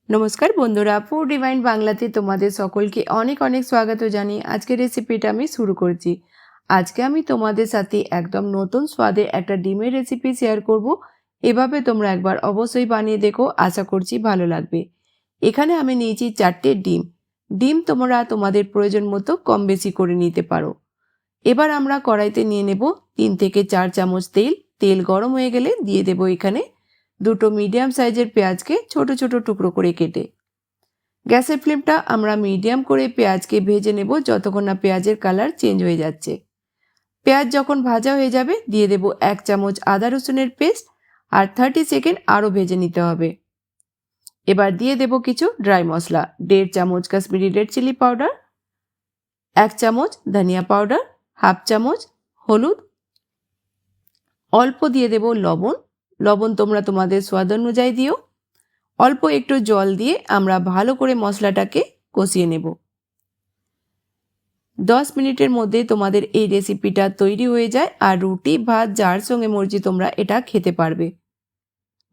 নমস্কার বন্ধুরা, food divine বাংলাতে তোমাদের সকলকে অনেক অনেক স্বাগত জানিয়ে আজকের রেসিপিটা আমি শুরু করছি। আজকে আমি তোমাদের সাথে একদম নতুন স্বাদে একটা ডিমের রেসিপি শেয়ার করব। এভাবে তোমরা একবার অবশ্যই বানিয়ে দেখো, আশা করছি ভালো লাগবে। এখানে আমি নিয়েছি 4টে ডিম। ডিম তোমরা তোমাদের প্রয়োজন মতো কম বেশি করে নিতে পারো। এবার আমরা কড়াইতে নিয়ে নেব 3 থেকে 4 চামচ তেল। তেল গরম হয়ে গেলে দিয়ে দেব এখানে দুটো মিডিয়াম সাইজের পেঁয়াজকে ছোট ছোট টুকরো করে কেটে। গ্যাসের ফ্লেমটা আমরা মিডিয়াম করে পেঁয়াজকে ভেজে নেব যতক্ষণ না পেঁয়াজের কালার চেঞ্জ হয়ে যাচ্ছে। পেঁয়াজ যখন ভাজা হয়ে যাবে দিয়ে দেব 1 চামচ আদা রসুনের পেস্ট আর 30 সেকেন্ড আরও ভেজে নিতে হবে। এবার দিয়ে দেব কিছু ড্রাই মশলা, 1.5 চামচ কাশ্মীরি রেড চিলি পাউডার, 1 চামচ ধনিয়া পাউডার, হাফ চামচ হলুদ, অল্প দিয়ে দেব লবণ। লবণ তোমরা তোমাদের স্বাদ অনুযায়ী দিও। অল্প একটু জল দিয়ে আমরা ভালো করে মশলাটাকে কষিয়ে নেব। 10 মিনিটের মধ্যে তোমাদের এই রেসিপিটা তৈরি হয়ে যায় আর রুটি ভাত যার সঙ্গে মর্জি তোমরা এটা খেতে পারবে।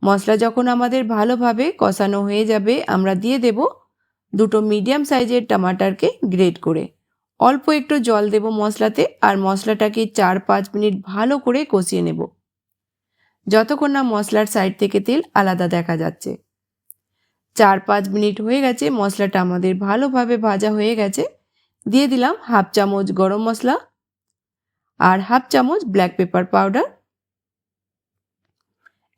মশলা যখন আমাদের ভালোভাবে কষানো হয়ে যাবে আমরা দিয়ে দেব দুটো মিডিয়াম সাইজের টমাটারকে গ্রেট করে। অল্প একটু জল দেব মশলাতে আর মশলাটাকে 4-5 মিনিট ভালো করে কষিয়ে নেব যতক্ষণ না মশলার সাইড থেকে তেল আলাদা দেখা যাচ্ছে। 4-5 মিনিট হয়ে গেছে, মশলাটা আমাদের ভালোভাবে ভাজা হয়ে গেছে। দিয়ে দিলাম হাফ চামচ গরম মশলা আর হাফ চামচ ব্ল্যাক পেপার পাউডার।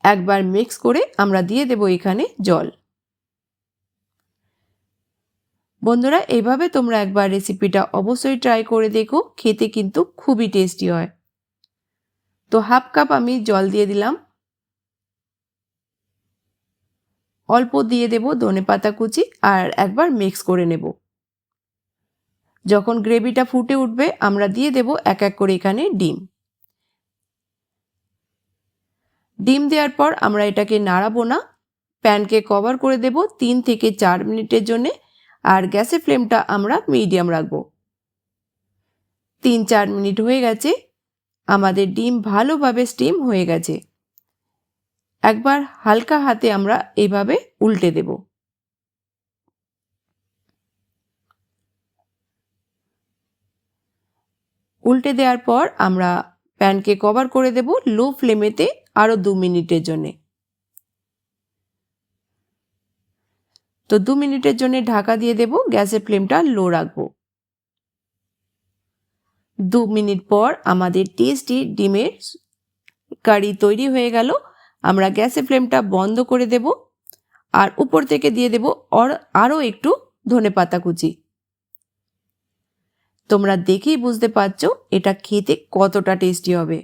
একবার মিক্স করে আমরা দিয়ে দেব এখানে জল। বন্ধুরা, এইভাবে তোমরা একবার রেসিপিটা অবশ্যই ট্রাই করে দেখো, খেতে কিন্তু খুবই টেস্টি হয়। তো হাফ কাপ আমি জল দিয়ে দিলাম। অল্প দিয়ে দেব ধনেপাতা কুচি আর একবার মিক্স করে নেব। যখন গ্রেভিটা ফুটে উঠবে আমরা দিয়ে দেব এক এক করে এখানে ডিম। ডিম দেওয়ার পর আমরা এটাকে নাড়াবো না, প্যানকে কভার করে দেব 3 থেকে 4 মিনিটের জন্য আর গ্যাসের ফ্লেমটা আমরা মিডিয়াম রাখবো। 3-4 মিনিট হয়ে গেছে, আমাদের ডিম ভালোভাবে স্টিম হয়ে গেছে। একবার হালকা হাতে আমরা এইভাবে উল্টে দেব। উল্টে দেওয়ার পর আমরা প্যানকে কভার করে দেব লো ফ্লেমেতে আরও 2 মিনিটের জন্য। তো 2 মিনিটের জন্য ঢাকা দিয়ে দেব, গ্যাসের ফ্লেমটা লো রাখবো। 2 মিনিট পর আমাদের টেস্টি ডিমের কারি তৈরি হয়ে গেল। আমরা গ্যাসের ফ্লেমটা বন্ধ করে দেব আর উপর থেকে দিয়ে দেব আরও একটু ধনেপাতা কুচি। তোমরা দেখেই বুঝতে পারছো এটা খেতে কতটা টেস্টি হবে।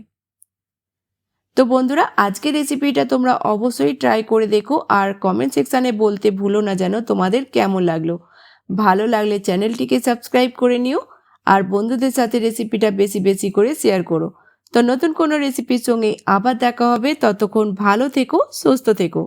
তো বন্ধুরা, আজকের রেসিপিটা তোমরা অবশ্যই ট্রাই করে দেখো আর কমেন্ট সেকশানে বলতে ভুলো না যেন তোমাদের কেমন লাগলো। ভালো লাগলে চ্যানেলটিকে সাবস্ক্রাইব করে নিও আর বন্ধুদের সাথে রেসিপিটা বেশি বেশি করে শেয়ার করো। তো নতুন কোনো রেসিপির সঙ্গে আবার দেখা হবে, ততক্ষণ ভালো থেকো, সুস্থ থেকো।